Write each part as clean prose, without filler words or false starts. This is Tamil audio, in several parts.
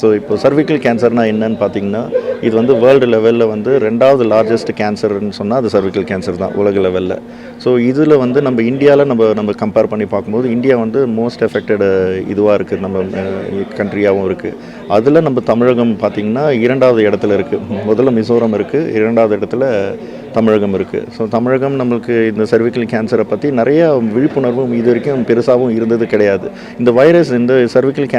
ஸோ இப்போ சர்விக்கல் கேன்சர்னால் என்னன்னு பார்த்தீங்கன்னா, இது வந்து வேர்ல்டு லெவலில் வந்து 2வது லார்ஜஸ்ட் கேன்சர்னு சொன்னால் அது சர்விக்கல் கேன்சர் தான் உலக லெவலில். ஸோ இதில் வந்து நம்ம இந்தியாவில் நம்ம கம்பேர் பண்ணி பார்க்கும்போது இந்தியா வந்து மோஸ்ட் எஃபெக்டடு இதுவாக இருக்குது, நம்ம கண்ட்ரியாகவும் இருக்குது. அதில் நம்ம தமிழகம் பார்த்திங்கன்னா 2வது இடத்துல இருக்குது. முதல்ல மிசோரம் இருக்குது, 2வது இடத்துல தமிழகம் இருக்குது. ஸோ தமிழகம் நம்மளுக்கு இந்த சர்விக்கல் கேன்சரை பற்றி நிறைய விழிப்புணர்வும் இது வரைக்கும் பெருசாகவும் இருந்தது கிடையாது. இந்த வைரஸ், இந்த சர்விக்கல்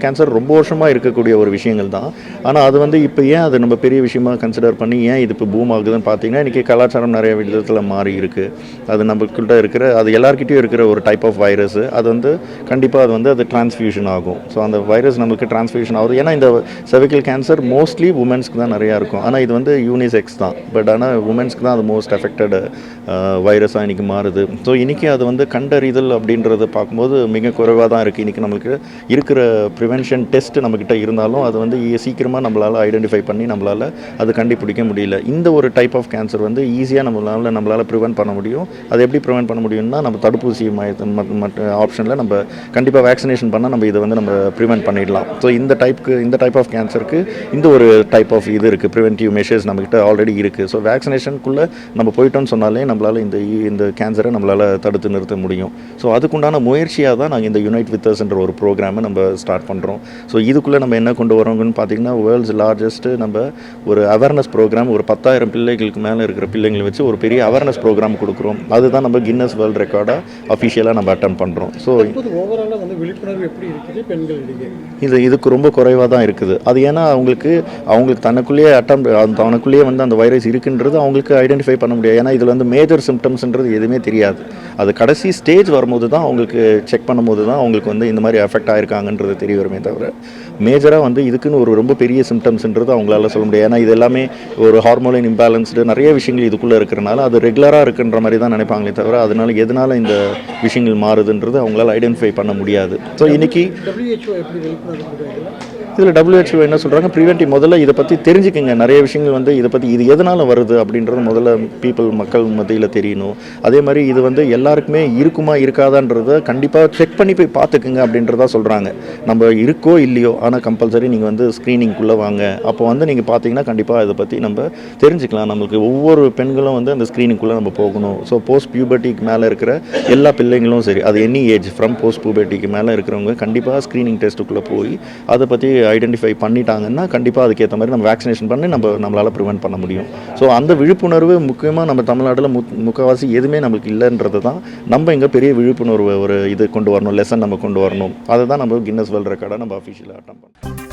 கேன்சர் ரொம்ப வருஷமாக இருக்கக்கூடிய ஒரு விஷயங்கள் தான். ஆனால் அது வந்து இப்போ ஏன் அது நம்ம பெரிய விஷயமாக கன்சிடர் பண்ணி ஏன் இது இப்போ பூம் ஆகுதுன்னு பார்த்தீங்கன்னா, இன்றைக்கி கலாச்சாரம் நிறைய விதத்தில் மாறி இருக்குது. அது நம்மக்கிட்ட இருக்கிற, அது எல்லாருக்கிட்டையும் இருக்கிற ஒரு டைப் ஆஃப் வைரஸ். அது வந்து கண்டிப்பாக அது டிரான்ஸ்ஃபியூஷன் ஆகும். ஸோ அந்த வைரஸ் நம்மளுக்கு டிரான்ஸ்ஃபியூஷன் ஆகுது. ஏன்னா இந்த சர்விக்கல் கேன்சர் மோஸ்ட்லி உமன்ஸ்க்கு தான் நிறையா இருக்கும். ஆனால் இது வந்து யூனிசெக்ஸ் தான். பட் ஆனால் உமன்ஸ்க்கு தான் அது மோஸ்ட் எஃபெக்டட் வைரஸாக இன்றைக்கி மாறுது. ஸோ இன்றைக்கி அது வந்து கண்டறிதல் அப்படின்றத பார்க்கும்போது மிக குறைவாக தான் இருக்குது. இன்றைக்கி நம்மளுக்கு இருக்கிற ப்ரிவென்ஷன் டெஸ்ட் நம்மக்கிட்ட இருந்தாலும் அது வந்து சீக்கிரமாக நம்மளால் ஐடென்டிஃபை பண்ணி நம்மளால் அது கண்டுபிடிக்க முடியல. இந்த ஒரு டைப் ஆஃப் கேன்சர் வந்து ஈஸியாக நம்மளால் ப்ரிவென்ட் பண்ண முடியும். அது எப்படி ப்ரிவென்ட் பண்ண முடியும்னா, நம்ம தடுப்பூசி ஆப்ஷனில் நம்ம கண்டிப்பாக வேக்சினேஷன் பண்ணால் நம்ம இதை வந்து நம்ம ப்ரிவென்ட் பண்ணிடலாம். ஸோ இந்த டைப் ஆஃப் கேன்சருக்கு இந்த ஒரு டைப் ஆஃப் இது இருக்குது, ப்ரிவென்டிவ் மெஷர்ஸ் நம்மக்கிட்ட ஆல்ரெடி இருக்குது. ஸோ வேக்சினேஷனுக்குள்ளே நம்ம போயிட்டோம்னு சொன்னாலே நம்மளால் இந்த கேன்சரை நம்மளால் தடுத்து நிறுத்த முடியும். ஸோ அதுக்குண்டான முயற்சியாக தான் நாங்கள் இந்த யுனைட் வித் அஸ்ன்ற ஒரு ப்ரோக்ராமை நம்ம ஸ்டார்ட் பண்ணுறோம். ஸோ இதுக்குள்ளே நம்ம என்ன கொண்டு வரோங்கன்னு பார்த்தீங்கன்னா, வேர்ல்ட்ஸ் லார்ஜஸ்ட்டு நம்ம ஒரு அவேர்னஸ் ப்ரோக்ராம், ஒரு 10,000 பிள்ளைகளுக்கு மேலே இருக்கிற பிள்ளைங்களை வச்சு ஒரு பெரிய அவேர்னஸ் ப்ரோக்ராம் கொடுக்குறோம். அதுதான் நம்ம கின்னஸ் வேர்ல்டு ரெக்கார்டாக அஃபிஷியலாக நம்ம அட்டன் பண்ணுறோம். ஸோ ஓவராலாக வந்து விழிப்புணர்வு எப்படி இருக்குது பெண்களிடையே? இதுக்கு ரொம்ப குறைவாக தான் இருக்குது. அது ஏன்னா அவங்களுக்கு தனக்குள்ளேயே வந்து அந்த வைரஸ் இருக்குன்றது அவங்களுக்கு ஐடென்டிஃபை பண்ண முடியாது. ஏன்னா இதில் வந்து மேஜர் சிம்டம்ஸ்ன்றது எதுவுமே தெரியாது. அது கடைசி ஸ்டேஜ் வரும்போது தான் அவங்களுக்கு செக் பண்ணும்போது தான் அவங்களுக்கு வந்து இந்த மாதிரி எஃபெக்ட் ஆகிருக்காங்கன்றது தெரிய வருமே தவிர, மேஜராக வந்து இதுக்குன்னு ஒரு ரொம்ப பெரிய சிம்டம்ஸ்ன்றது அவங்களால சொல்ல முடியாது. ஏன்னா இது எல்லாமே ஒரு ஹார்மோன் இம்பேலன்ஸ்டு நிறைய விஷயங்கள் இதுக்குள்ளே இருக்கிறனால அது ரெகுலராக இருக்குன்ற மாதிரி தான் நினைப்பாங்களே தவிர, எதனால இந்த விஷயங்கள் மாறுதுன்றது அவங்களால ஐடென்டிஃபை பண்ண முடியாது. ஸோ இன்றைக்கி இதில் WHO என்ன சொல்கிறாங்க, ப்ரிவென்டிவ் முதல்ல இதை பற்றி தெரிஞ்சுக்கங்க. நிறைய விஷயங்கள் வந்து இதை பற்றி இது எதனால் வருது அப்படின்றது முதல்ல மக்கள் மத்தியில் தெரியணும். அதே மாதிரி இது வந்து எல்லாருக்குமே இருக்குமா இருக்காதான்றதை கண்டிப்பாக செக் பண்ணி போய் பார்த்துக்குங்க அப்படின்றதா சொல்கிறாங்க. நம்ம இருக்கோ இல்லையோ, ஆனால் கம்பல்சரி நீங்கள் வந்து ஸ்க்ரீனிங்குள்ளே வாங்க. அப்போ வந்து நீங்கள் பார்த்தீங்கன்னா கண்டிப்பாக இதை பற்றி நம்ம தெரிஞ்சுக்கலாம். நம்மளுக்கு ஒவ்வொரு பெண்களும் வந்து அந்த ஸ்க்ரீனிங்குள்ளே நம்ம போகணும். ஸோ போஸ்ட் பியூபர்ட்டிக்கு மேலே இருக்கிற எல்லா பிள்ளைங்களும் சரி, அது எனி ஏஜ் ஃப்ரம் போஸ்ட் பியூபர்ட்டிக்கு மேலே இருக்கிறவங்க கண்டிப்பாக ஸ்க்ரீனிங் டெஸ்ட்டுக்குள்ளே போய் அதை பற்றி ஐடென்டிஃபை பண்ணிட்டாங்கன்னா கண்டிப்பாக அதுக்கேற்ற மாதிரி நம்ம வேக்சினேஷன் பண்ணி நம்மளால் ப்ரிவென்ட் பண்ண முடியும். ஸோ அந்த விழிப்புணர்வு முக்கியமாக நம்ம தமிழ்நாட்டில் முக்கால்வாசி எதுவுமே நம்மளுக்கு இல்லைன்றது தான் நம்ம இங்கே பெரிய விழிப்புணர்வு ஒரு இது கொண்டு வரணும், லெசன் நம்ம கொண்டு வரணும். அதை தான் நம்ம கின்னஸ் வேர்ல்டு ரெக்கார்டாக நம்ம அஃபிஷியலாக அட்டன் பண்ணோம்.